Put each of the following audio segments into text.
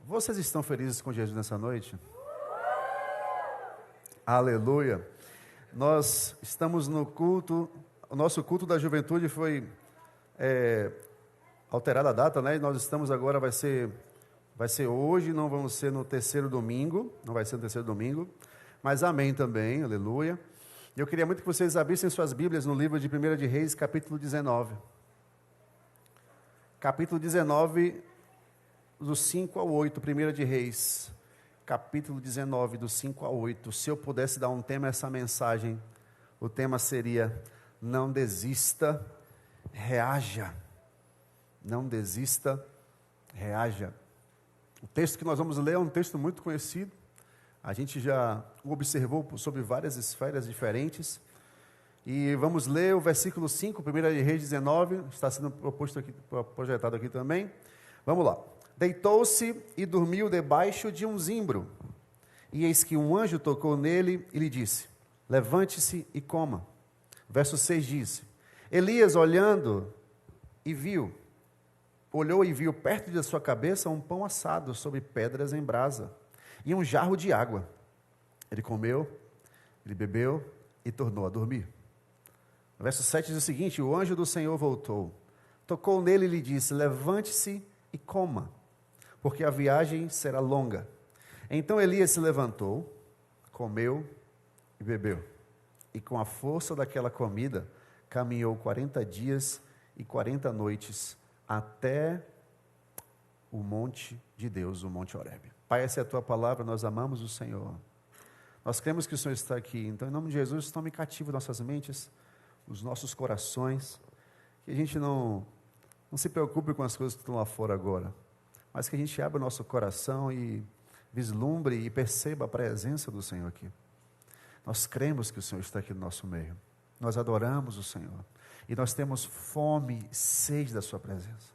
Vocês estão felizes com Jesus nessa noite? Aleluia! Nós estamos no culto, o nosso culto da juventude foi alterada a data, né? E nós estamos agora, vai ser hoje, não vamos ser no terceiro domingo, não vai ser no terceiro domingo, mas amém também, aleluia. E eu queria muito que vocês abrissem suas Bíblias no livro de 1 de Reis, capítulo 19. Capítulo 19, do 5 ao 8, 1 de Reis, capítulo 19, do 5 ao 8. Se eu pudesse dar um tema a essa mensagem, o tema seria: não desista, reaja. Não desista, reaja. O texto que nós vamos ler é um texto muito conhecido. A gente já o observou sobre várias esferas diferentes. E vamos ler o versículo 5, 1 de Reis 19, está sendo projetado aqui também. Vamos lá. Deitou-se e dormiu debaixo de um zimbro. E eis que um anjo tocou nele e lhe disse: levante-se e coma. Verso 6 diz: Elias olhou e viu perto de sua cabeça um pão assado sobre pedras em brasa e um jarro de água. Ele comeu, ele bebeu e tornou a dormir. No verso 7 diz o seguinte: o anjo do Senhor voltou, tocou nele e lhe disse: levante-se e coma, porque a viagem será longa. Então Elias se levantou, comeu e bebeu. E com a força daquela comida, caminhou 40 dias e 40 noites até o monte de Deus, o Monte Horebe. Pai, essa é a tua palavra, nós amamos o Senhor. Nós cremos que o Senhor está aqui. Então, em nome de Jesus, tome cativo nossas mentes, os nossos corações, que a gente não se preocupe com as coisas que estão lá fora agora, mas que a gente abra o nosso coração e vislumbre e perceba a presença do Senhor aqui. Nós cremos que o Senhor está aqui no nosso meio. Nós adoramos o Senhor. E nós temos fome e sede da sua presença.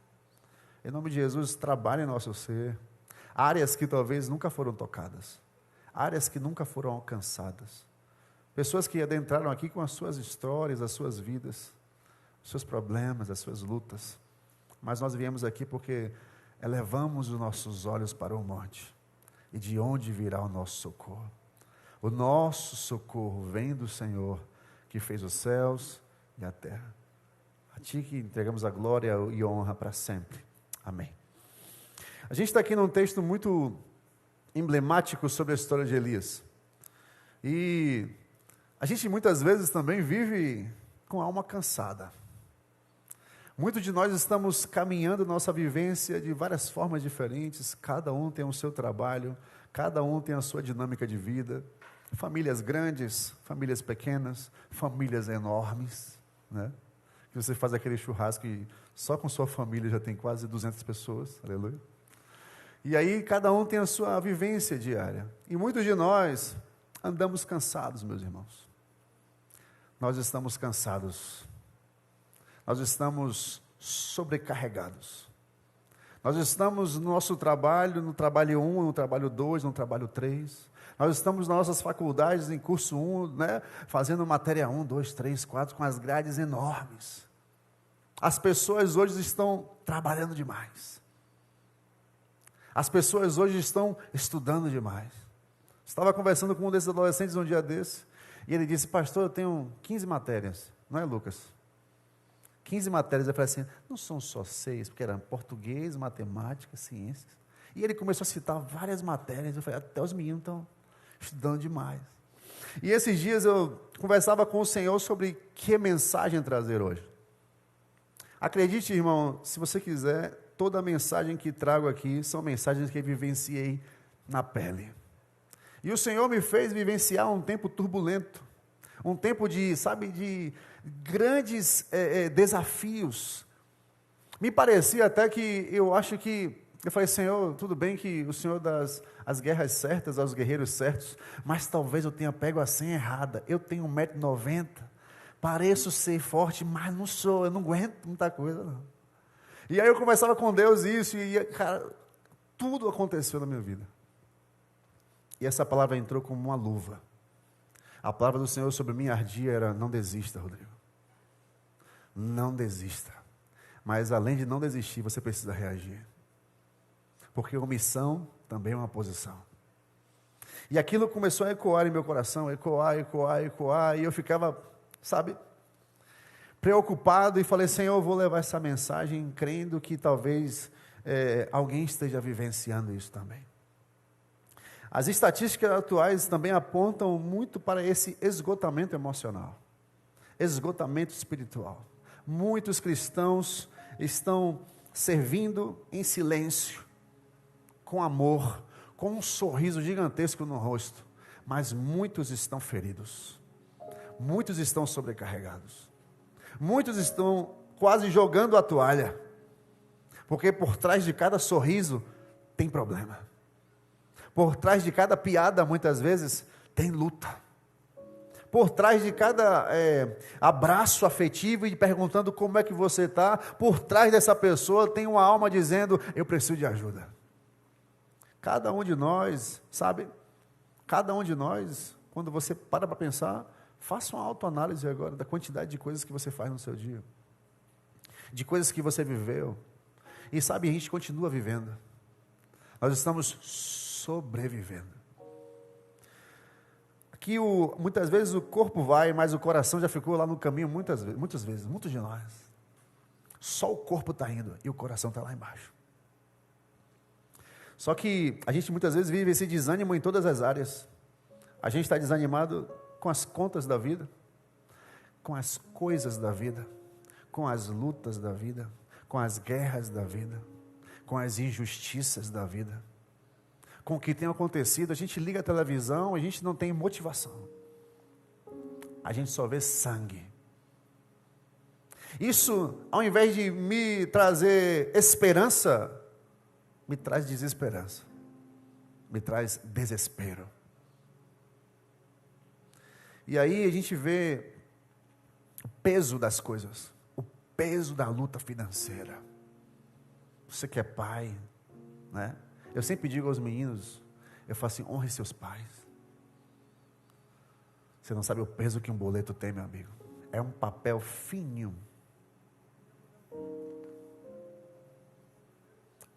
Em nome de Jesus, trabalhe em nosso ser. Áreas que talvez nunca foram tocadas. Áreas que nunca foram alcançadas. Pessoas que adentraram aqui com as suas histórias, as suas vidas, os seus problemas, as suas lutas. Mas nós viemos aqui porque elevamos os nossos olhos para o monte. E de onde virá o nosso socorro? O nosso socorro vem do Senhor, que fez os céus e a terra. A ti que entregamos a glória e honra para sempre. Amém. A gente está aqui num texto muito emblemático sobre a história de Elias. E a gente muitas vezes também vive com a alma cansada. Muitos de nós estamos caminhando nossa vivência de várias formas diferentes. Cada um tem o seu trabalho, cada um tem a sua dinâmica de vida. Famílias grandes, famílias pequenas, famílias enormes, né? Que você faz aquele churrasco e só com sua família já tem quase 200 pessoas, aleluia. E aí cada um tem a sua vivência diária. E muitos de nós andamos cansados, meus irmãos. Nós estamos cansados. Nós estamos sobrecarregados. Nós estamos no nosso trabalho, no trabalho 1, no trabalho 2, no trabalho 3. Nós estamos nas nossas faculdades, em curso 1, né, fazendo matéria 1, 2, 3, 4, com as grades enormes. As pessoas hoje estão trabalhando demais. As pessoas hoje estão estudando demais. Estava conversando com um desses adolescentes um dia desse, e ele disse: pastor, eu tenho 15 matérias, não é, Lucas? 15 matérias. Eu falei assim: não são só 6, porque eram português, matemática, ciências. E ele começou a citar várias matérias. Eu falei: até os meninos estão estudando demais. E esses dias eu conversava com o Senhor sobre que mensagem trazer hoje. Acredite, irmão, se você quiser, toda a mensagem que trago aqui são mensagens que eu vivenciei na pele. E o Senhor me fez vivenciar um tempo turbulento, um tempo de grandes desafios. Me parecia até que, eu falei: Senhor, tudo bem que o Senhor dá as guerras certas aos guerreiros certos, mas talvez eu tenha pego a senha errada. Eu tenho 1,90 m, pareço ser forte, mas não sou, eu não aguento muita coisa, não. E aí eu conversava com Deus isso, e cara, tudo aconteceu na minha vida. E essa palavra entrou como uma luva. A palavra do Senhor sobre mim ardia era: não desista, Rodrigo. Não desista. Mas além de não desistir, você precisa reagir. porque omissão também é uma posição. E aquilo começou a ecoar em meu coração, ecoar, e eu ficava, preocupado, e falei, Senhor, eu vou levar essa mensagem crendo que talvez alguém esteja vivenciando isso também. As estatísticas atuais também apontam muito para esse esgotamento emocional, esgotamento espiritual. Muitos cristãos estão servindo em silêncio, com amor, com um sorriso gigantesco no rosto, mas muitos estão feridos, muitos estão sobrecarregados, muitos estão quase jogando a toalha, porque por trás de cada sorriso tem problema, por trás de cada piada muitas vezes tem luta, por trás de cada abraço afetivo e perguntando como é que você está, por trás dessa pessoa tem uma alma dizendo, eu preciso de ajuda. Cada um de nós, cada um de nós, quando você para pensar, faça uma autoanálise agora da quantidade de coisas que você faz no seu dia, de coisas que você viveu, e a gente continua vivendo, nós estamos sobrevivendo. Aqui muitas vezes o corpo vai, mas o coração já ficou lá no caminho muitas vezes, muitos de nós, só o corpo está indo, e o coração está lá embaixo. Só que a gente muitas vezes vive esse desânimo em todas as áreas. A gente está desanimado com as contas da vida, com as coisas da vida, com as lutas da vida, com as guerras da vida, com as injustiças da vida, com o que tem acontecido. A gente liga a televisão, a gente não tem motivação. A gente só vê sangue. Isso, ao invés de me trazer esperança, me traz desesperança, me traz desespero. E aí a gente vê o peso das coisas, o peso da luta financeira. Você que é pai, né? Eu sempre digo aos meninos, eu falo assim, honre seus pais. Você não sabe o peso que um boleto tem, meu amigo. É um papel fininho.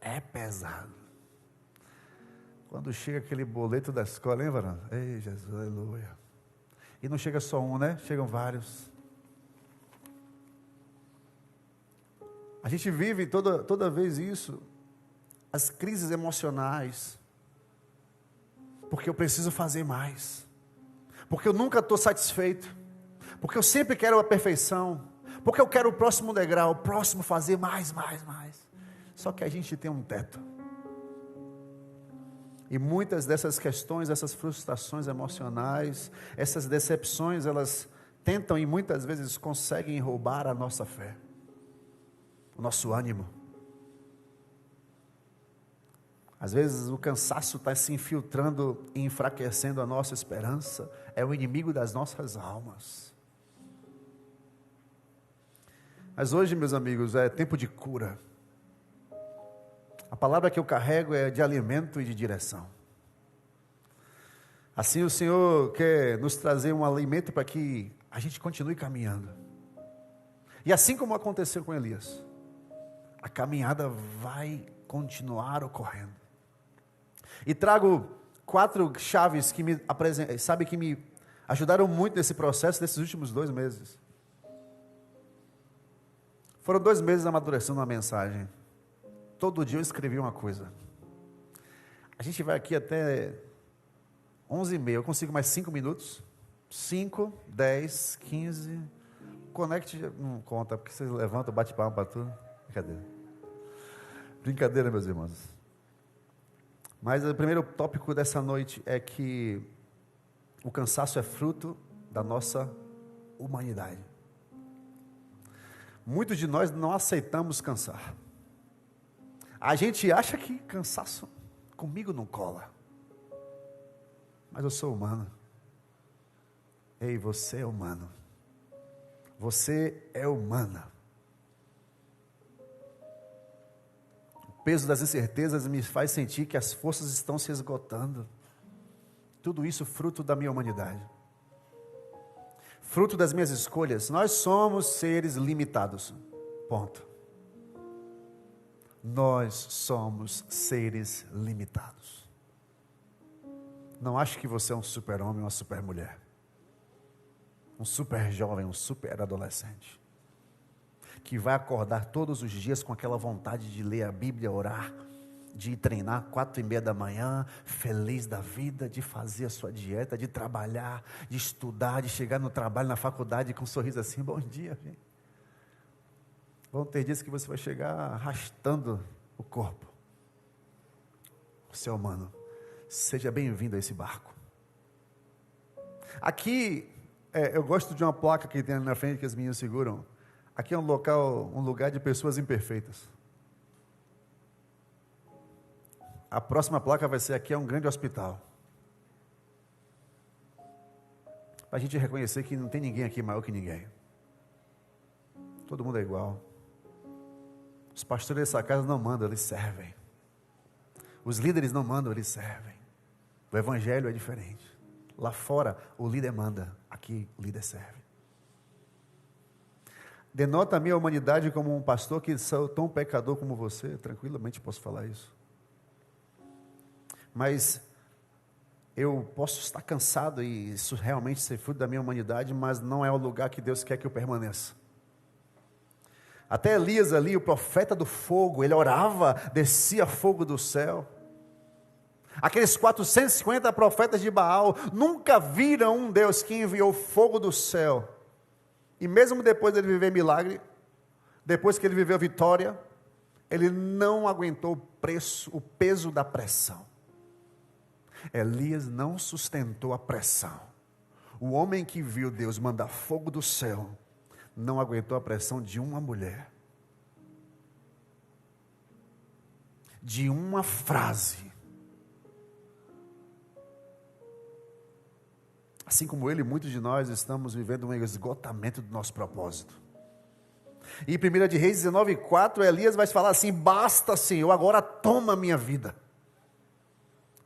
É pesado. Quando chega aquele boleto da escola, hein, varão? Ei, Jesus, aleluia. E não chega só um, né? Chegam vários. A gente vive toda vez isso, as crises emocionais, porque eu preciso fazer mais, porque eu nunca estou satisfeito, porque eu sempre quero a perfeição, porque eu quero o próximo degrau, o próximo fazer mais. Só que a gente tem um teto. E muitas dessas questões, essas frustrações emocionais, essas decepções, elas tentam e muitas vezes conseguem roubar a nossa fé, o nosso ânimo. Às vezes o cansaço está se infiltrando e enfraquecendo a nossa esperança. É o inimigo das nossas almas. Mas hoje, meus amigos, é tempo de cura. A palavra que eu carrego é de alimento e de direção. Assim o Senhor quer nos trazer um alimento para que a gente continue caminhando. E assim como aconteceu com Elias, a caminhada vai continuar ocorrendo. E trago 4 chaves que me ajudaram muito nesse processo desses últimos 2 meses. Foram 2 meses amadurecendo uma mensagem. Todo dia eu escrevi uma coisa. A gente vai aqui até 11h30. Eu consigo mais 5 minutos? 5, 10, 15. Conecte, não conta, porque vocês levantam, bate palma para tudo. Brincadeira, meus irmãos. Mas o primeiro tópico dessa noite é que o cansaço é fruto da nossa humanidade. Muitos de nós não aceitamos cansar. A gente acha que cansaço comigo não cola. Mas eu sou humano. Ei, você é humano. Você é humana. O peso das incertezas me faz sentir que as forças estão se esgotando. Tudo isso fruto da minha humanidade. Fruto das minhas escolhas. Nós somos seres limitados. Ponto. Nós somos seres limitados. Não ache que você é um super-homem, uma super-mulher, um super-jovem, um super-adolescente, que vai acordar todos os dias com aquela vontade de ler a Bíblia, orar, de ir treinar 4:30 da manhã, feliz da vida, de fazer a sua dieta, de trabalhar, de estudar, de chegar no trabalho, na faculdade com um sorriso assim, bom dia, gente. Vão ter dias que você vai chegar arrastando o corpo. O ser humano, seja bem-vindo a esse barco. Aqui, eu gosto de uma placa que tem ali na frente que as meninas seguram. Aqui é um lugar de pessoas imperfeitas. A próxima placa vai ser: aqui é um grande hospital. Para a gente reconhecer que não tem ninguém aqui maior que ninguém. Todo mundo é igual. Os pastores dessa casa não mandam, eles servem. Os líderes não mandam, eles servem. O evangelho é diferente. Lá fora, o líder manda. Aqui, o líder serve. Denota a minha humanidade como um pastor que sou tão pecador como você. Tranquilamente posso falar isso. Mas eu posso estar cansado e isso realmente ser fruto da minha humanidade, mas não é o lugar que Deus quer que eu permaneça. Até Elias ali, o profeta do fogo, ele orava, descia fogo do céu. Aqueles 450 profetas de Baal nunca viram um Deus que enviou fogo do céu. E mesmo depois dele viver milagre, depois que ele viveu vitória, ele não aguentou o peso da pressão. Elias não sustentou a pressão. O homem que viu Deus mandar fogo do céu, não aguentou a pressão de uma mulher, de uma frase. Assim como ele, muitos de nós estamos vivendo um esgotamento do nosso propósito. E 1 de Reis 19:4, Elias vai falar assim: basta, Senhor, agora toma a minha vida.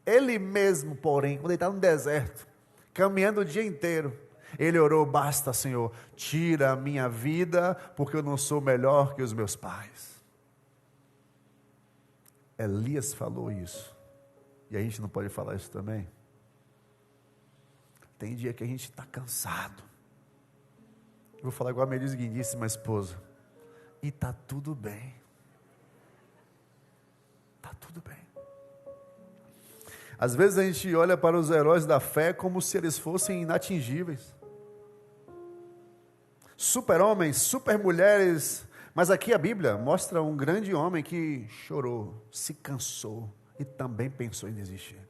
Ele mesmo, porém, quando ele está no deserto, caminhando o dia inteiro, ele orou: basta, Senhor, tira a minha vida, porque eu não sou melhor que os meus pais. Elias falou isso, e a gente não pode falar isso também? Tem dia que a gente está cansado. Eu vou falar igual a minha digníssima esposa, e está tudo bem. Está tudo bem. Às vezes a gente olha para os heróis da fé como se eles fossem inatingíveis. Super-homens, super-mulheres. Mas aqui a Bíblia mostra um grande homem que chorou, se cansou e também pensou em desistir.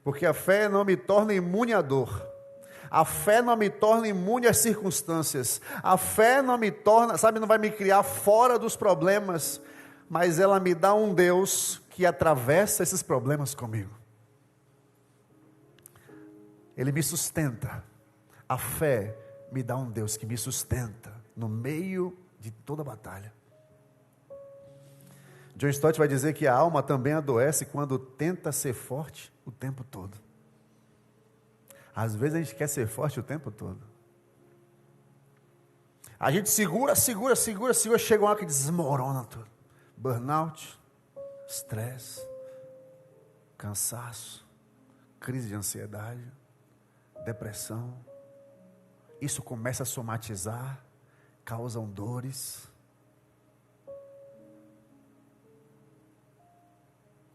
Porque a fé não me torna imune à dor. A fé não me torna imune às circunstâncias. A fé não me torna, não vai me criar fora dos problemas. Mas ela me dá um Deus que atravessa esses problemas comigo. Ele me sustenta. A fé me dá um Deus que me sustenta no meio de toda a batalha. John Stott vai dizer que a alma também adoece quando tenta ser forte o tempo todo. Às vezes a gente quer ser forte o tempo todo. A gente segura, chega uma hora que desmorona tudo. Burnout, estresse, cansaço, crise de ansiedade, depressão. Isso começa a somatizar, causam dores.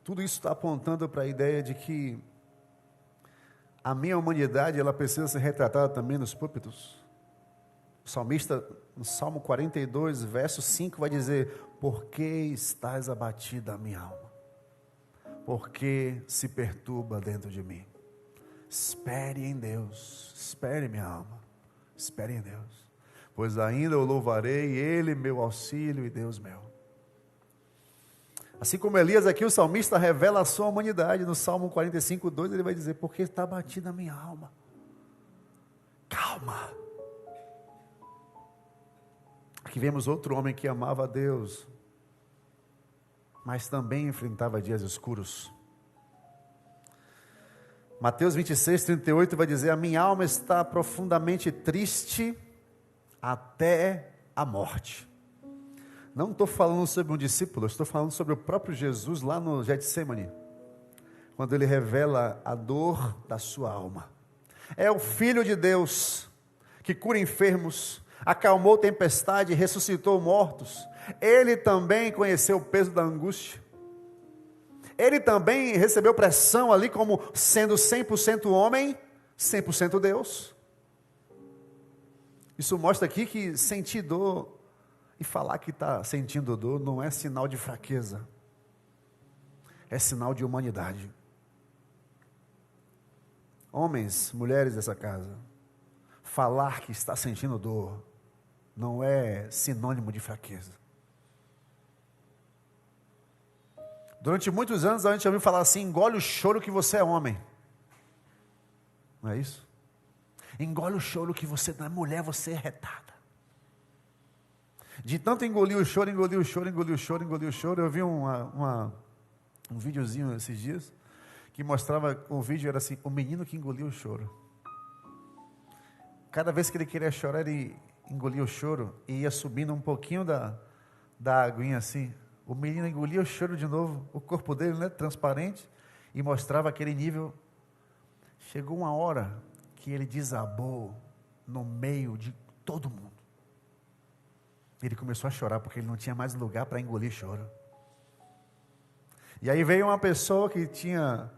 Tudo isso está apontando para a ideia de que a minha humanidade, ela precisa ser retratada também nos púlpitos. O salmista, no Salmo 42, verso 5, vai dizer: por que estás abatida a minha alma? Por que se perturba dentro de mim? Espere em Deus, espere minha alma, espere em Deus, pois ainda o louvarei, Ele meu auxílio e Deus meu. Assim como Elias aqui, o salmista revela a sua humanidade. No Salmo 45, 2, ele vai dizer: porque está abatida a minha alma. Calma. Aqui vemos outro homem que amava a Deus, mas também enfrentava dias escuros. Mateus 26, 38 vai dizer: a minha alma está profundamente triste até a morte. Não estou falando sobre um discípulo, estou falando sobre o próprio Jesus lá no Getsemane, quando ele revela a dor da sua alma. É o Filho de Deus que cura enfermos, acalmou tempestade, ressuscitou mortos. Ele também conheceu o peso da angústia. Ele também recebeu pressão ali como sendo 100% homem, 100% Deus. Isso mostra aqui que sentir dor e falar que está sentindo dor não é sinal de fraqueza. É sinal de humanidade. Homens, mulheres dessa casa, falar que está sentindo dor não é sinônimo de fraqueza. Durante muitos anos a gente ouviu falar assim: engole o choro que você é homem. Não é isso? Engole o choro que você não é mulher, você é retada. De tanto engolir o choro, eu vi um videozinho esses dias, que mostrava, o vídeo era assim, o menino que engoliu o choro. Cada vez que ele queria chorar, ele engolia o choro e ia subindo um pouquinho da aguinha assim. O menino engolia o choro de novo, o corpo dele, né, transparente, e mostrava aquele nível. Chegou uma hora que ele desabou no meio de todo mundo. Ele começou a chorar porque ele não tinha mais lugar para engolir choro. E aí veio uma pessoa que tinha,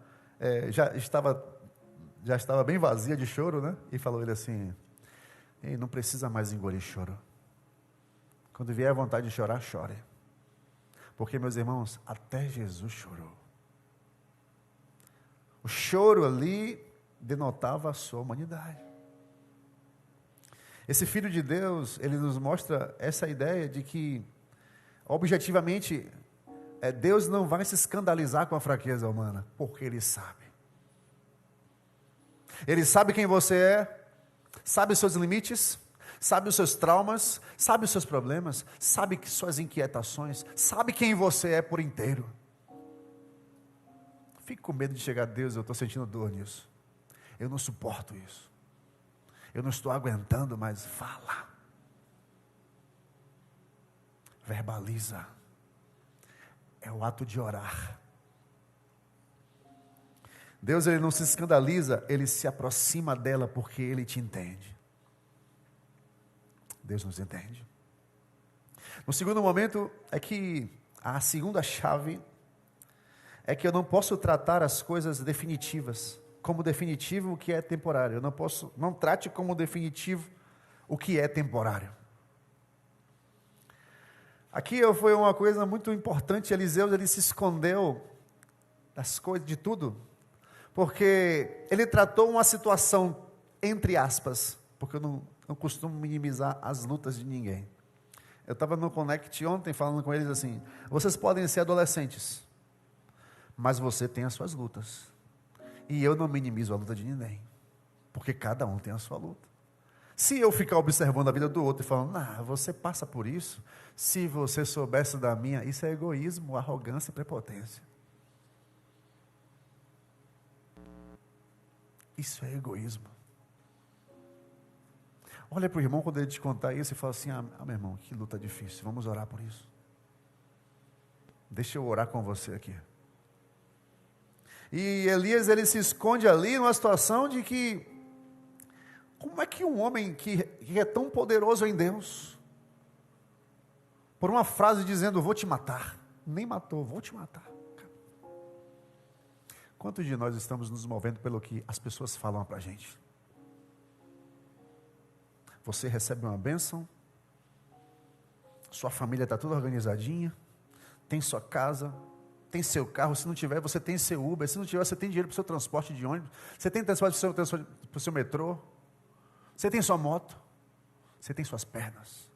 já estava bem vazia de choro, né? E falou ele assim: ei, não precisa mais engolir choro. Quando vier a vontade de chorar, chore. Porque, meus irmãos, até Jesus chorou. O choro ali denotava a sua humanidade. Esse Filho de Deus, ele nos mostra essa ideia de que, objetivamente, Deus não vai se escandalizar com a fraqueza humana, porque Ele sabe. Ele sabe quem você é, sabe os seus limites, sabe os seus traumas, sabe os seus problemas, sabe suas inquietações, sabe quem você é por inteiro. Fico com medo de chegar a Deus, eu estou sentindo dor nisso. Eu não suporto isso. Eu não estou aguentando mais. Fala. Verbaliza. É o ato de orar. Deus, ele não se escandaliza, ele se aproxima dela porque ele te entende. Deus nos entende. No segundo momento, é que a segunda chave é que eu não posso tratar as coisas definitivas como definitivo o que é temporário. Eu não trate como definitivo o que é temporário. Aqui foi uma coisa muito importante. Eliseu, ele se escondeu das coisas, de tudo, porque ele tratou uma situação, entre aspas, porque eu não costumo minimizar as lutas de ninguém. Eu estava no Connect ontem falando com eles assim: vocês podem ser adolescentes, mas você tem as suas lutas. E eu não minimizo a luta de ninguém, porque cada um tem a sua luta. Se eu ficar observando a vida do outro e falando: você passa por isso, se você soubesse da minha, isso é egoísmo, arrogância e prepotência. Isso é egoísmo. Olha para o irmão quando ele te contar isso e fala assim: meu irmão, que luta difícil, vamos orar por isso. Deixa eu orar com você aqui. E Elias, ele se esconde ali numa situação de que, como é que um homem que é tão poderoso em Deus, por uma frase dizendo: vou te matar, nem matou, vou te matar. Quantos de nós estamos nos movendo pelo que as pessoas falam para a gente? Você recebe uma bênção, sua família está toda organizadinha, tem sua casa, tem seu carro, se não tiver, você tem seu Uber, se não tiver, você tem dinheiro para o seu transporte de ônibus, você tem transporte para o seu metrô, você tem sua moto, você tem suas pernas.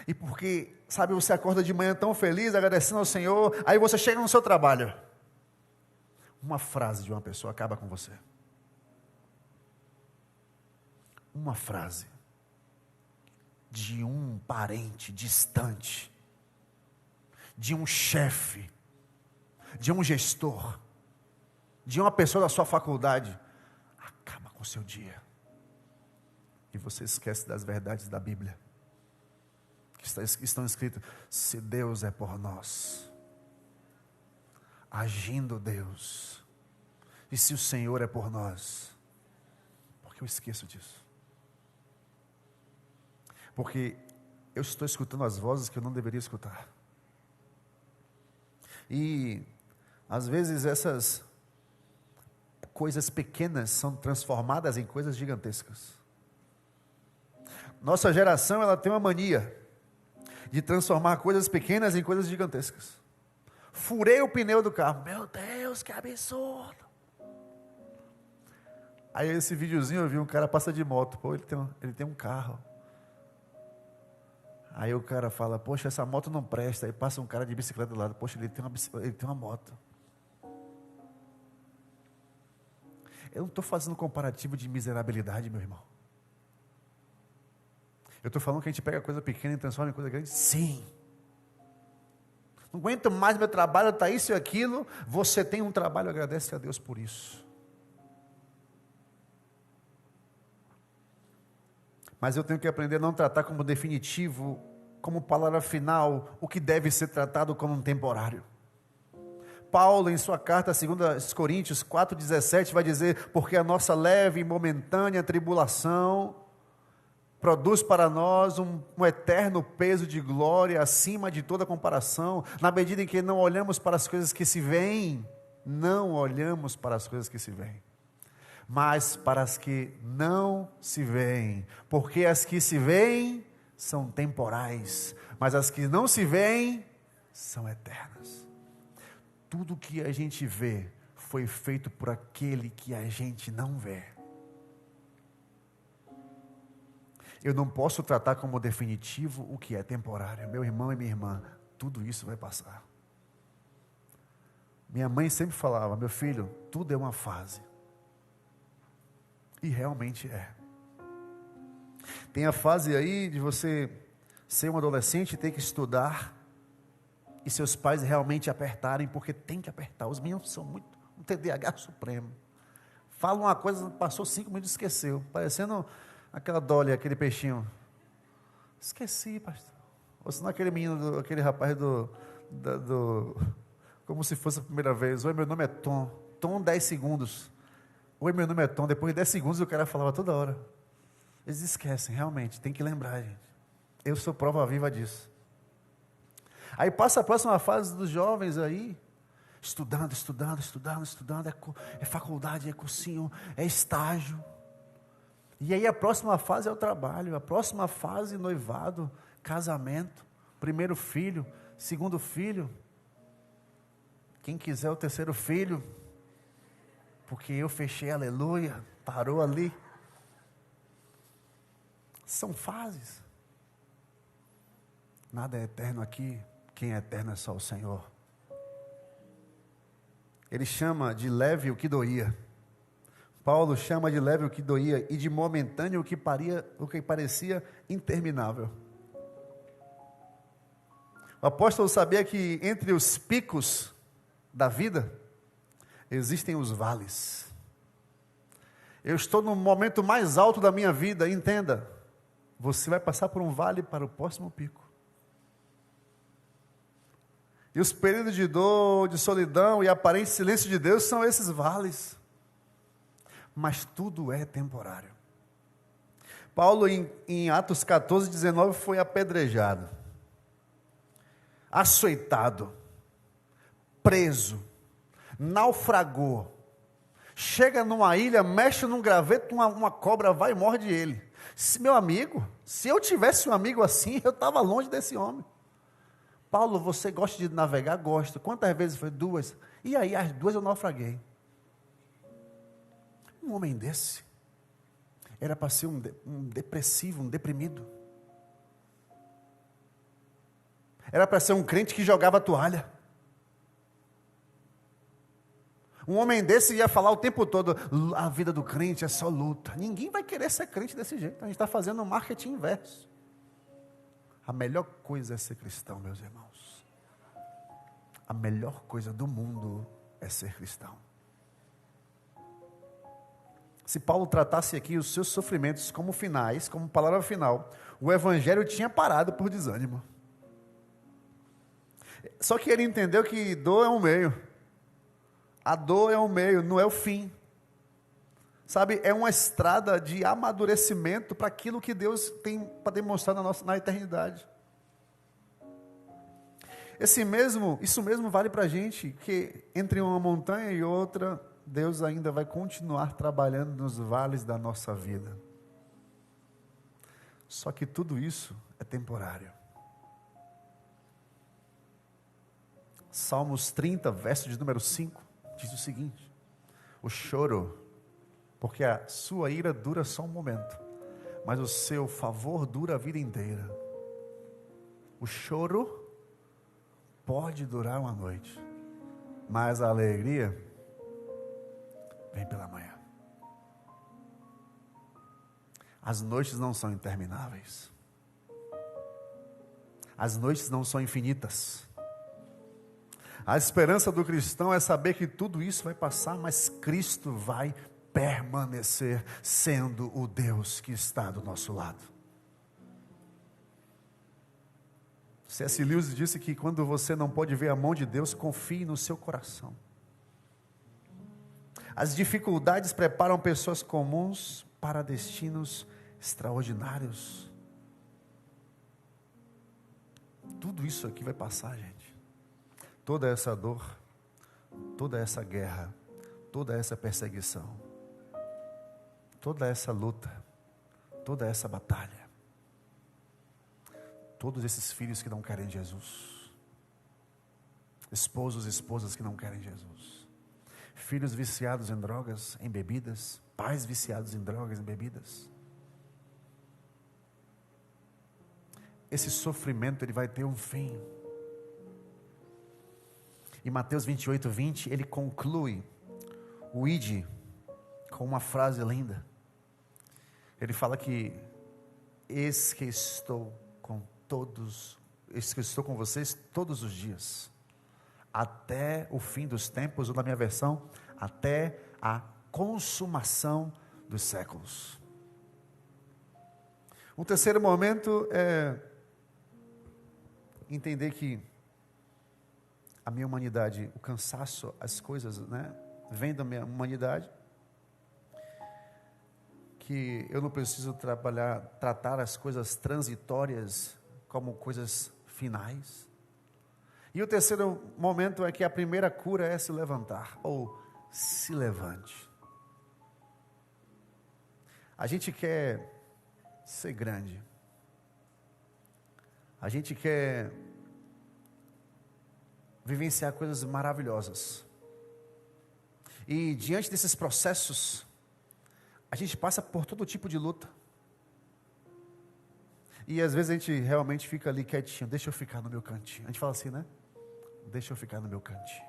E porque, sabe, você acorda de manhã tão feliz, agradecendo ao Senhor, aí você chega no seu trabalho, uma frase de uma pessoa acaba com você. Uma frase de um parente distante, de um chefe, de um gestor, de uma pessoa da sua faculdade, acaba com o seu dia. E você esquece das verdades da Bíblia. que estão escritos: se Deus é por nós, agindo Deus, e se o Senhor é por nós, porque eu esqueço disso? Porque eu estou escutando as vozes que eu não deveria escutar. E às vezes essas coisas pequenas são transformadas em coisas gigantescas. Nossa geração, ela tem uma mania de transformar coisas pequenas em coisas gigantescas. Furei o pneu do carro. Meu Deus, que absurdo. Aí esse videozinho eu vi um cara passa de moto. Pô, ele tem um carro. Aí o cara fala: poxa, essa moto não presta. Aí passa um cara de bicicleta do lado. Poxa, ele tem uma moto. Eu não estou fazendo comparativo de miserabilidade, meu irmão. Eu estou falando que a gente pega coisa pequena e transforma em coisa grande. Sim. Não aguento mais meu trabalho, está isso e aquilo. Você tem um trabalho, agradece a Deus por isso. Mas eu tenho que aprender a não tratar como definitivo, como palavra final, o que deve ser tratado como um temporário. Paulo, em sua carta, 2 Coríntios 4,17, vai dizer: porque a nossa leve e momentânea tribulação produz para nós um eterno peso de glória acima de toda comparação, na medida em que não olhamos para as coisas que se veem, mas para as que não se veem, porque as que se veem são temporais, mas as que não se veem são eternas. Tudo que a gente vê foi feito por aquele que a gente não vê. Eu não posso tratar como definitivo o que é temporário. Meu irmão e minha irmã, tudo isso vai passar. Minha mãe sempre falava: meu filho, tudo é uma fase. E realmente é. Tem a fase aí de você ser um adolescente e ter que estudar, e seus pais realmente apertarem, porque tem que apertar. Os meninos são muito um TDAH supremo. Fala uma coisa, passou 5 minutos e esqueceu. Parecendo aquela Dolly, aquele peixinho. Esqueci, pastor. Ou senão aquele menino, aquele rapaz como se fosse a primeira vez: oi, meu nome é Tom. Tom, 10 segundos. Oi, meu nome é Tom. Depois de 10 segundos o cara falava toda hora. Eles esquecem, realmente, tem que lembrar, gente. Eu sou prova viva disso. Aí passa a próxima fase dos jovens aí, estudando, é faculdade, é cursinho, é estágio. E aí a próxima fase é o trabalho, a próxima fase noivado, casamento, primeiro filho, segundo filho. Quem quiser o terceiro filho, porque eu fechei, aleluia, parou ali. São fases. Nada é eterno aqui. Quem é eterno é só o Senhor. Ele chama de leve o que doía. Paulo chama de leve o que doía e de momentâneo o que parecia interminável. O apóstolo sabia que entre os picos da vida existem os vales. Eu estou no momento mais alto da minha vida, entenda. Você vai passar por um vale para o próximo pico. E os períodos de dor, de solidão e aparente silêncio de Deus são esses vales. Mas tudo é temporário. Paulo, em Atos 14, 19, foi apedrejado, açoitado, preso, naufragou. Chega numa ilha, mexe num graveto, uma cobra vai e morde ele. Meu amigo, se eu tivesse um amigo assim, eu estava longe desse homem. Paulo, você gosta de navegar? Gosto. Quantas vezes foi? 2. E aí, as 2 eu naufraguei. Um homem desse era para ser um depressivo, um deprimido. Era para ser um crente que jogava toalha. Um homem desse ia falar o tempo todo: a vida do crente é só luta. Ninguém vai querer ser crente desse jeito. A gente está fazendo um marketing inverso. A melhor coisa é ser cristão, meus irmãos. A melhor coisa do mundo é ser cristão. Se Paulo tratasse aqui os seus sofrimentos como finais, como palavra final, o evangelho tinha parado por desânimo. Só que ele entendeu que dor é um meio. A dor é um meio, não é o fim. Sabe, é uma estrada de amadurecimento para aquilo que Deus tem para demonstrar na eternidade. Isso mesmo vale para a gente, que entre uma montanha e outra, Deus ainda vai continuar trabalhando nos vales da nossa vida. Só que tudo isso é temporário. Salmos 30, verso de número 5, diz o seguinte: o choro, porque a sua ira dura só um momento, mas o seu favor dura a vida inteira. O choro pode durar uma noite, mas a alegria vem pela manhã. As noites não são intermináveis. As noites não são infinitas. A esperança do cristão é saber que tudo isso vai passar, mas Cristo vai permanecer sendo o Deus que está do nosso lado. C.S. Lewis disse que quando você não pode ver a mão de Deus, confie no seu coração. As dificuldades preparam pessoas comuns para destinos extraordinários. Tudo isso aqui vai passar, gente. Toda essa dor, toda essa guerra, toda essa perseguição, toda essa luta, toda essa batalha, todos esses filhos que não querem Jesus, esposos e esposas que não querem Jesus, filhos viciados em drogas, em bebidas, pais viciados em drogas, em bebidas. Esse sofrimento, ele vai ter um fim. Em Mateus 28, 20, ele conclui o ide com uma frase linda. Ele fala que eis que estou com vocês todos os dias, até o fim dos tempos, ou na minha versão, até a consumação dos séculos. Um terceiro momento é entender que a minha humanidade, o cansaço, as coisas, vem da minha humanidade, que eu não preciso tratar as coisas transitórias como coisas finais. E o terceiro momento é que a primeira cura é se levantar, ou se levante. A gente quer ser grande, a gente quer vivenciar coisas maravilhosas, e diante desses processos, a gente passa por todo tipo de luta, e às vezes a gente realmente fica ali quietinho, deixa eu ficar no meu cantinho, a gente fala assim, deixa eu ficar no meu cantinho,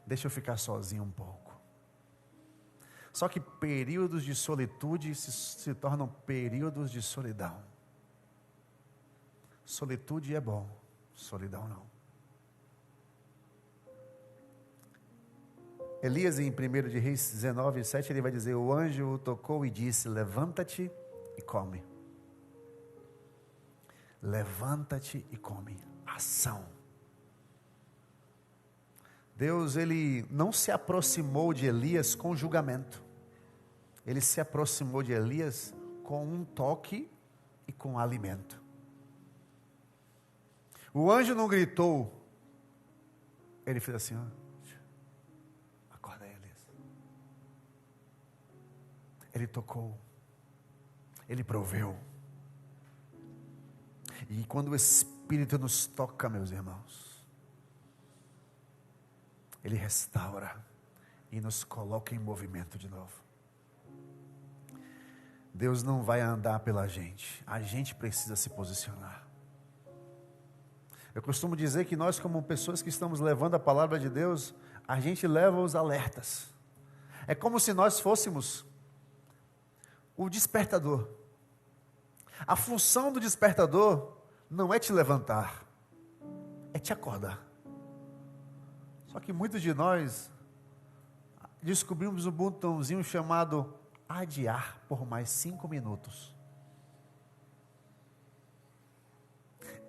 deixa eu ficar sozinho um pouco. Só que períodos de solitude se tornam períodos de solidão. Solitude é bom, solidão não. Elias, em 1 de Reis 19, 7, ele vai dizer: o anjo o tocou e disse: levanta-te e come. Levanta-te e come. Ação. Deus, ele não se aproximou de Elias com julgamento. Ele se aproximou de Elias com um toque e com alimento. O anjo não gritou. Ele fez assim, acorda aí, Elias. Ele tocou. Ele proveu. E quando o Espírito nos toca, meus irmãos, Ele restaura e nos coloca em movimento de novo. Deus não vai andar pela gente, a gente precisa se posicionar. Eu costumo dizer que nós, como pessoas que estamos levando a palavra de Deus, a gente leva os alertas. É como se nós fôssemos o despertador. A função do despertador não é te levantar, é te acordar. Só que muitos de nós, descobrimos um botãozinho chamado adiar por mais 5 minutos.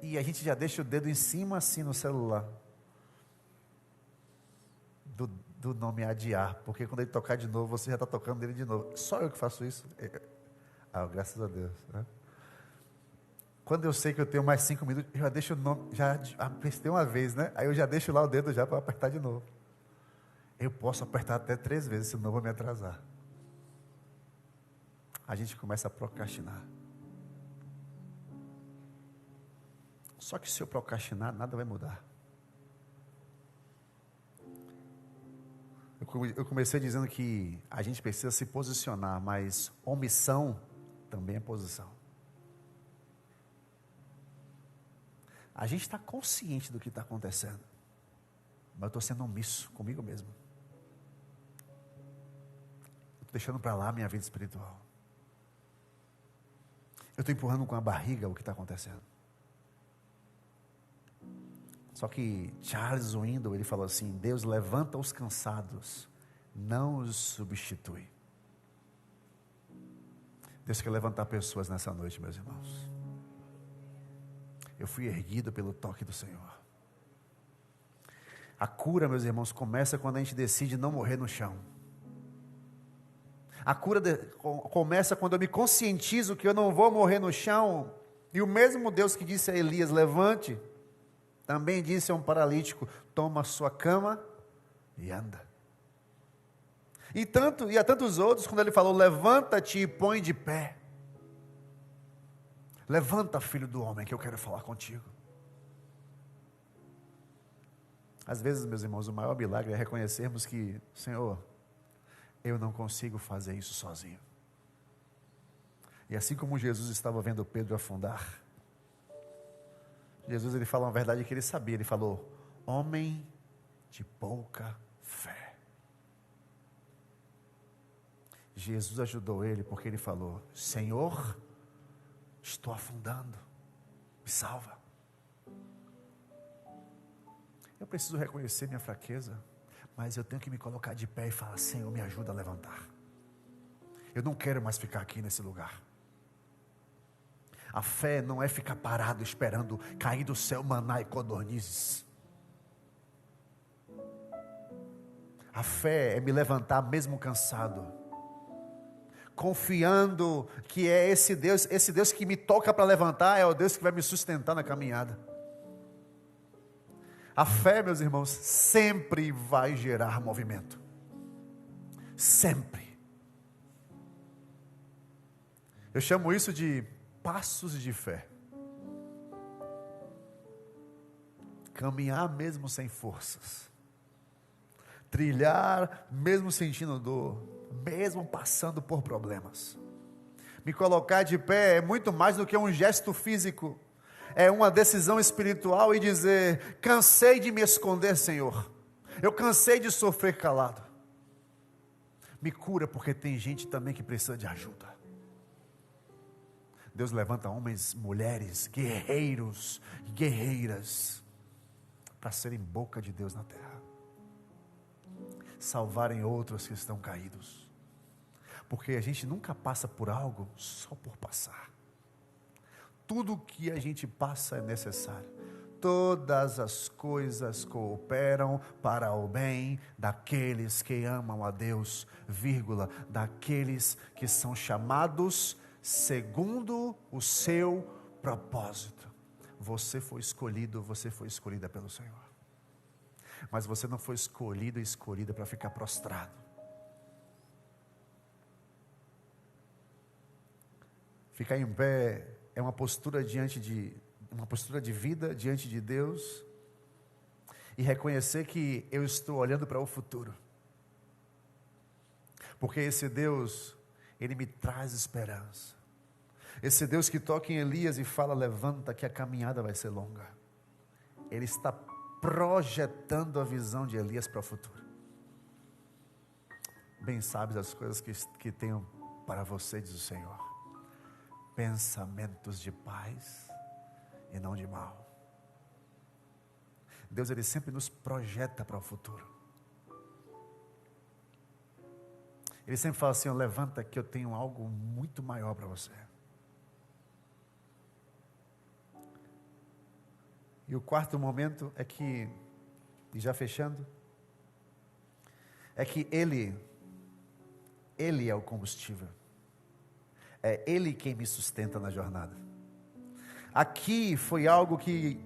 E a gente já deixa o dedo em cima assim no celular. Do nome adiar. Porque quando ele tocar de novo, você já está tocando dele de novo. Só eu que faço isso. Graças a Deus. Né? Quando eu sei que eu tenho mais 5 minutos, eu já deixo o nome. Já apertei uma vez, né? Aí eu já deixo lá o dedo já para apertar de novo. Eu posso apertar até 3 vezes, senão eu vou me atrasar. A gente começa a procrastinar. Só que se eu procrastinar, nada vai mudar. Eu comecei dizendo que a gente precisa se posicionar, mas omissão também é posição. A gente está consciente do que está acontecendo, mas eu estou sendo omisso comigo mesmo. Eu estou deixando para lá a minha vida espiritual. Eu estou empurrando com a barriga o que está acontecendo. Só que Charles Swindoll, ele falou assim: Deus levanta os cansados, não os substitui. Deus quer levantar pessoas nessa noite, meus irmãos. Eu fui erguido pelo toque do Senhor. A cura, meus irmãos, começa quando a gente decide não morrer no chão. A cura começa quando eu me conscientizo que eu não vou morrer no chão. E o mesmo Deus que disse a Elias: levante, também disse a um paralítico: toma a sua cama e anda. E a tantos outros, quando ele falou: levanta-te e põe de pé. Levanta, filho do homem, que eu quero falar contigo. Às vezes, meus irmãos, o maior milagre é reconhecermos que, Senhor, eu não consigo fazer isso sozinho. E assim como Jesus estava vendo Pedro afundar, Jesus, ele fala uma verdade que ele sabia. Ele falou: homem de pouca fé. Jesus ajudou ele porque ele falou: Senhor, estou afundando, me salva. Eu preciso reconhecer minha fraqueza, mas eu tenho que me colocar de pé e falar: Senhor, me ajuda a levantar. Eu não quero mais ficar aqui nesse lugar. A fé não é ficar parado esperando cair do céu maná e codornizes. A fé é me levantar mesmo cansado, confiando que é esse Deus que me toca para levantar, é o Deus que vai me sustentar na caminhada. A fé, meus irmãos, sempre vai gerar movimento. Sempre. Eu chamo isso de passos de fé. Caminhar mesmo sem forças. Trilhar mesmo sentindo dor, mesmo passando por problemas. Me colocar de pé é muito mais do que um gesto físico. É uma decisão espiritual e dizer: cansei de me esconder, Senhor. Eu cansei de sofrer calado. Me cura, porque tem gente também que precisa de ajuda. Deus levanta homens, mulheres, guerreiros e guerreiras para serem boca de Deus na terra, salvarem outros que estão caídos. Porque a gente nunca passa por algo só por passar. Tudo que a gente passa é necessário. Todas as coisas cooperam para o bem daqueles que amam a Deus, vírgula, daqueles que são chamados segundo o seu propósito. Você foi escolhido, você foi escolhida pelo Senhor. Mas você não foi escolhido e escolhida para ficar prostrado. Ficar em pé é uma postura de vida diante de Deus, e reconhecer que eu estou olhando para o futuro, porque esse Deus, Ele me traz esperança. Esse Deus que toca em Elias e fala: levanta que a caminhada vai ser longa. Ele está projetando a visão de Elias para o futuro. Bem sabes as coisas que tenho para você, diz o Senhor: pensamentos de paz e não de mal. Deus, Ele sempre nos projeta para o futuro. Ele sempre fala assim: levanta que eu tenho algo muito maior para você. E o quarto momento é que, e já fechando, é que Ele é o combustível. É Ele quem me sustenta na jornada. Aqui foi algo que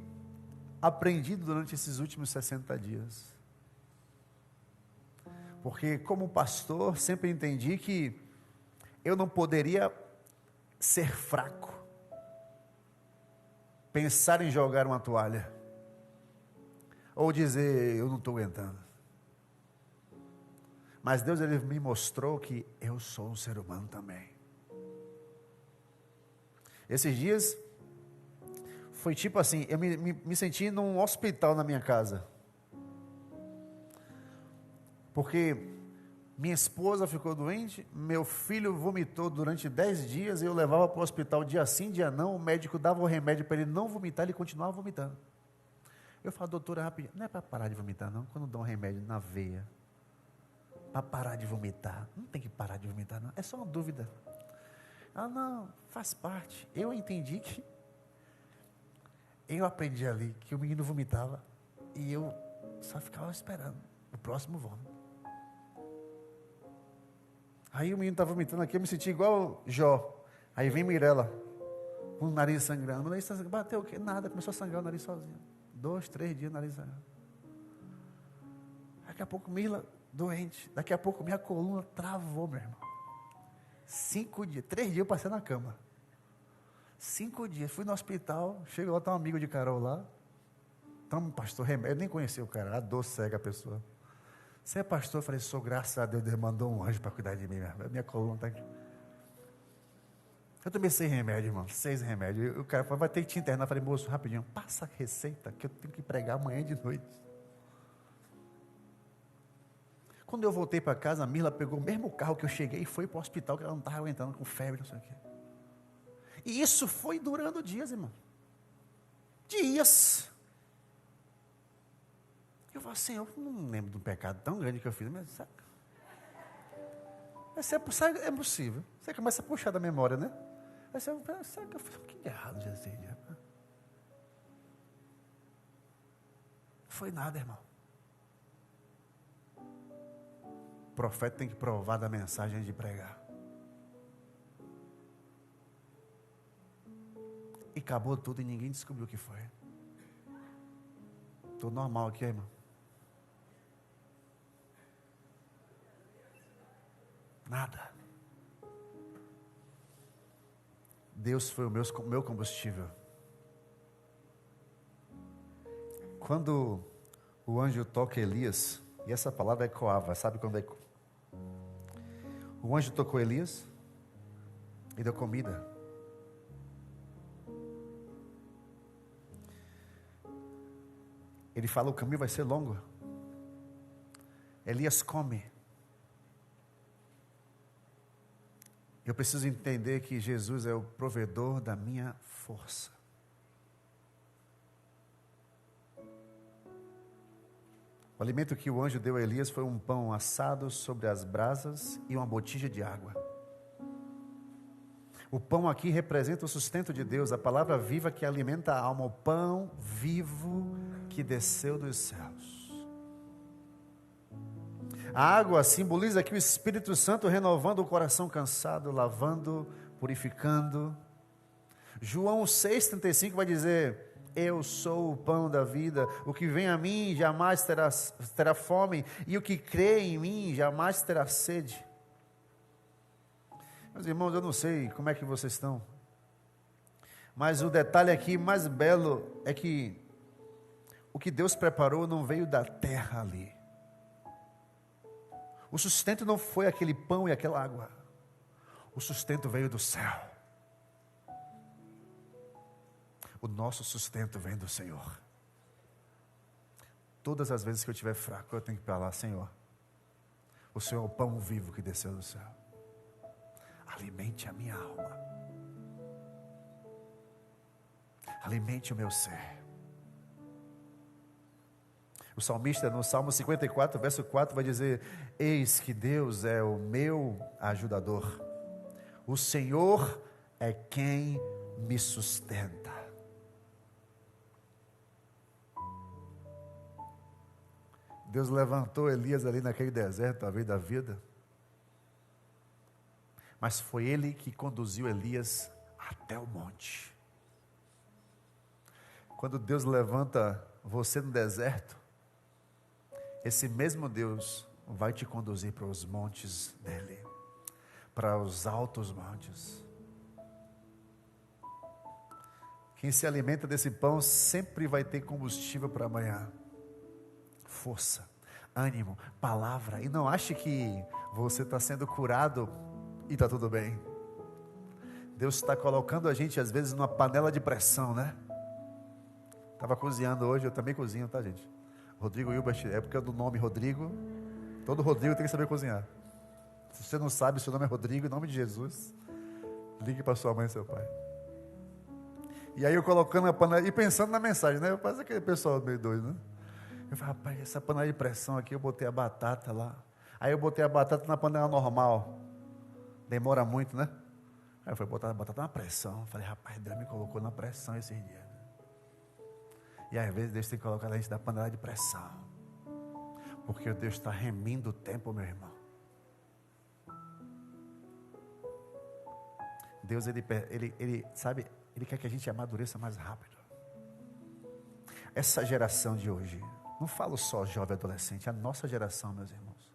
aprendi durante esses últimos 60 dias. Porque como pastor, sempre entendi que eu não poderia ser fraco. Pensar em jogar uma toalha. Ou dizer, eu não estou aguentando. Mas Deus, Ele me mostrou que eu sou um ser humano também. Esses dias, foi tipo assim, eu me senti num hospital na minha casa. Porque minha esposa ficou doente, meu filho vomitou durante 10 dias, e eu levava para o hospital dia sim, dia não, o médico dava o remédio para ele não vomitar, ele continuava vomitando. Eu falo, doutora, rapidinho, não é para parar de vomitar não, quando dá um remédio na veia, para parar de vomitar, não tem que parar de vomitar não, é só uma dúvida. Ah não, faz parte. Eu entendi que, eu aprendi ali que o menino vomitava, e eu só ficava esperando o próximo vômito. Aí o menino estava vomitando aqui, eu me senti igual Jó. Aí vem Mirela, com o nariz sangrando. O nariz bateu o quê? Nada, começou a sangrar o nariz sozinho. 2, 3 dias o nariz sangrando. Daqui a pouco Mila doente. Daqui a pouco minha coluna travou, meu irmão. 5 dias, 3 dias eu passei na cama. 5 dias, fui no hospital, chego lá, tá um amigo de Carol lá. Toma, pastor, remédio. Eu nem conhecia o cara, a dor cega a pessoa. Você é pastor? Eu falei, sou, graças a Deus, Deus mandou um anjo para cuidar de mim. Minha coluna está aqui. Eu tomei 6 remédios, irmão, 6 remédios. O cara falou, vai ter que te internar. Eu falei, moço, rapidinho, passa a receita que eu tenho que pregar amanhã de noite. Quando eu voltei para casa, a Mirla pegou o mesmo carro que eu cheguei e foi para o hospital, que ela não estava aguentando, com febre, não sei o quê. E isso foi durando dias, irmão. Dias. Eu falei assim, eu não lembro de um pecado tão grande que eu fiz, mas sabe? É possível. Você começa a puxar da memória, né? Aí você fala, sabe que eu fiz que errado esse dia? Não foi nada, irmão. O profeta tem que provar da mensagem antes de pregar. E acabou tudo e ninguém descobriu o que foi. Estou normal aqui, irmão. Nada. Deus foi o meu combustível. Quando o anjo toca Elias, e essa palavra ecoava, sabe quando é? O anjo tocou Elias e deu comida. Ele fala, o caminho vai ser longo. Elias come. Eu preciso entender que Jesus é o provedor da minha força. O alimento que o anjo deu a Elias foi um pão assado sobre as brasas e uma botija de água. O pão aqui representa o sustento de Deus, a palavra viva que alimenta a alma, o pão vivo que desceu dos céus. A água simboliza aqui o Espírito Santo renovando o coração cansado, lavando, purificando. João 6,35 vai dizer, eu sou o pão da vida, o que vem a mim jamais terá fome, e o que crê em mim jamais terá sede. Meus irmãos, eu não sei como é que vocês estão, mas o detalhe aqui mais belo é que o que Deus preparou não veio da terra ali. O sustento não foi aquele pão e aquela água. O sustento veio do céu. O nosso sustento vem do Senhor. Todas as vezes que eu estiver fraco, eu tenho que falar, Senhor, o Senhor é o pão vivo que desceu do céu. Alimente a minha alma. Alimente o meu ser. O salmista, no Salmo 54, verso 4, vai dizer: eis que Deus é o meu ajudador, o Senhor é quem me sustenta. Deus levantou Elias ali naquele deserto, a meio da vida, mas foi Ele que conduziu Elias até o monte. Quando Deus levanta você no deserto, esse mesmo Deus vai te conduzir para os montes dele, para os altos montes. Quem se alimenta desse pão sempre vai ter combustível para amanhã. Força, ânimo, palavra. E não ache que você está sendo curado e está tudo bem. Deus está colocando a gente às vezes numa panela de pressão, né? Estava cozinhando hoje, eu também cozinho, tá, gente? Rodrigo Hilbert, é porque é do nome Rodrigo. Todo Rodrigo tem que saber cozinhar. Se você não sabe, seu nome é Rodrigo, em nome de Jesus, ligue para sua mãe e seu pai. E aí eu colocando a panela, e pensando na mensagem, né? Eu faço aquele pessoal meio doido, né? Eu falei, rapaz, essa panela de pressão aqui, eu botei a batata lá. Aí eu botei a batata na panela normal. Demora muito, né? Aí eu fui botar a batata na pressão. Eu falei, rapaz, Deus me colocou na pressão esses dias. E às vezes Deus tem que colocar a gente na panela de pressão. Porque Deus está remindo o tempo, meu irmão. Deus, ele sabe, Ele quer que a gente amadureça mais rápido. Essa geração de hoje, não falo só jovem adolescente, a nossa geração, meus irmãos.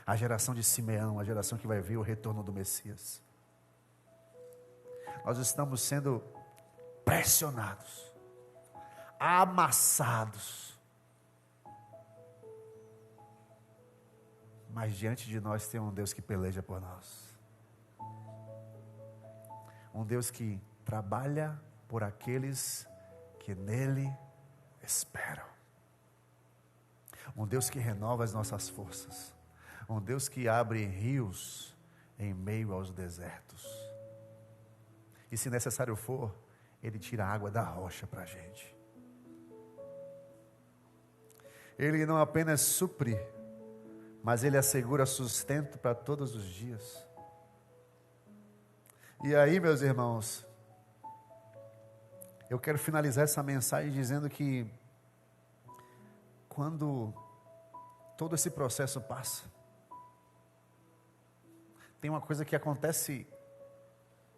A geração de Simeão, a geração que vai ver o retorno do Messias. Nós estamos sendo pressionados, amassados. Mas diante de nós tem um Deus que peleja por nós. Um Deus que trabalha por aqueles que nele esperam. Um Deus que renova as nossas forças. Um Deus que abre rios em meio aos desertos. E se necessário for, Ele tira a água da rocha para a gente. Ele não apenas supre, mas Ele assegura sustento para todos os dias. E aí, meus irmãos, eu quero finalizar essa mensagem dizendo que quando todo esse processo passa, tem uma coisa que acontece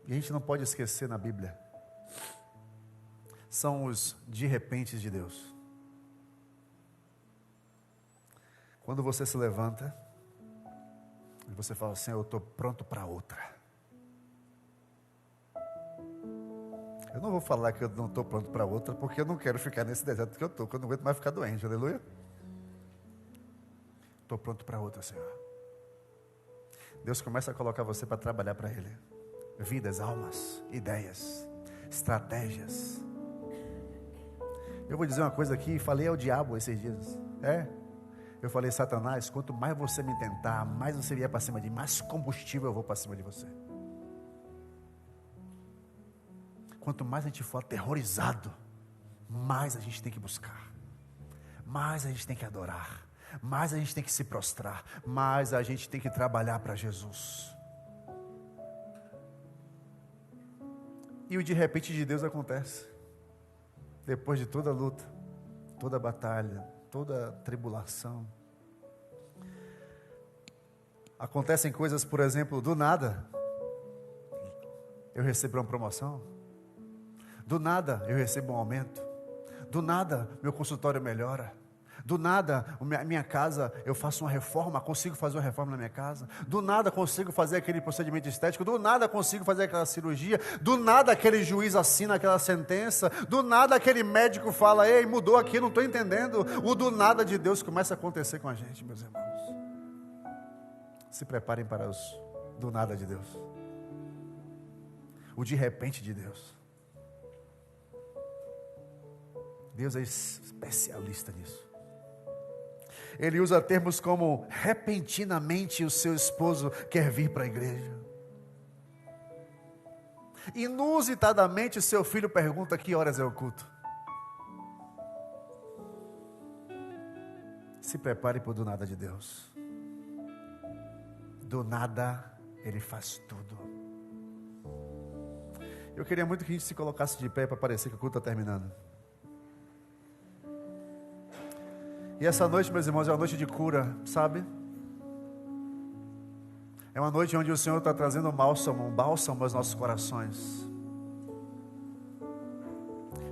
e a gente não pode esquecer na Bíblia. São os de repentes de Deus. Quando você se levanta e você fala assim, eu estou pronto para outra. Eu não vou falar que eu não estou pronto para outra, porque eu não quero ficar nesse deserto que eu estou, porque eu não aguento mais ficar doente, aleluia. Estou pronto para outra, Senhor. Deus começa a colocar você para trabalhar para Ele. Vidas, almas, ideias, estratégias. Eu vou dizer uma coisa aqui, falei ao diabo esses dias. Eu falei, Satanás, quanto mais você me tentar, mais você vier para cima de mim, mais combustível eu vou para cima de você. Quanto mais a gente for aterrorizado, mais a gente tem que buscar, mais a gente tem que adorar, mais a gente tem que se prostrar, mais a gente tem que trabalhar para Jesus. E o de repente de Deus acontece. Depois de toda luta, toda batalha, toda tribulação. Acontecem coisas, por exemplo, do nada. Eu recebo uma promoção. Do nada eu recebo um aumento. Do nada meu consultório melhora. Do nada minha casa, eu faço uma reforma, consigo fazer uma reforma na minha casa. Do nada consigo fazer aquele procedimento estético. Do nada consigo fazer aquela cirurgia. Do nada aquele juiz assina aquela sentença. Do nada aquele médico fala, ei, mudou aqui, não estou entendendo. O do nada de Deus começa a acontecer com a gente, meus irmãos. Se preparem para os do nada de Deus. O de repente de Deus. Deus é especialista nisso. Ele usa termos como repentinamente o seu esposo quer vir para a igreja. Inusitadamente o seu filho pergunta que horas é o culto. Se prepare para o do nada de Deus. Do nada, Ele faz tudo. Eu queria muito que a gente se colocasse de pé para parecer que o culto está terminando. E essa noite, meus irmãos, é uma noite de cura, sabe? É uma noite onde o Senhor está trazendo um bálsamo aos nossos corações.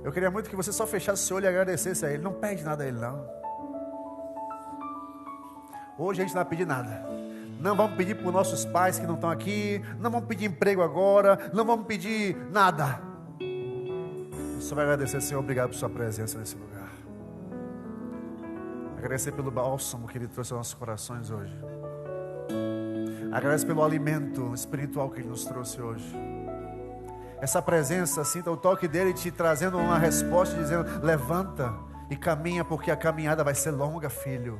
Eu queria muito que você só fechasse o seu olho e agradecesse a Ele. Não pede nada a Ele, não. Hoje a gente não vai pedir nada. Não vamos pedir para os nossos pais que não estão aqui. Não vamos pedir emprego agora. Não vamos pedir nada. Só vai agradecer, Senhor, obrigado por sua presença nesse lugar. Agradecer pelo bálsamo que Ele trouxe aos nossos corações hoje. Agradecer pelo alimento espiritual que Ele nos trouxe hoje. Essa presença, sinta o toque dEle te trazendo uma resposta, dizendo: levanta e caminha, porque a caminhada vai ser longa, filho.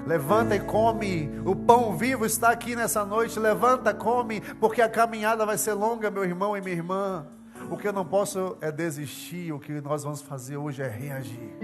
Levanta e come, o pão vivo está aqui nessa noite. Levanta, come, porque a caminhada vai ser longa, meu irmão e minha irmã. O que eu não posso é desistir. O que nós vamos fazer hoje é reagir.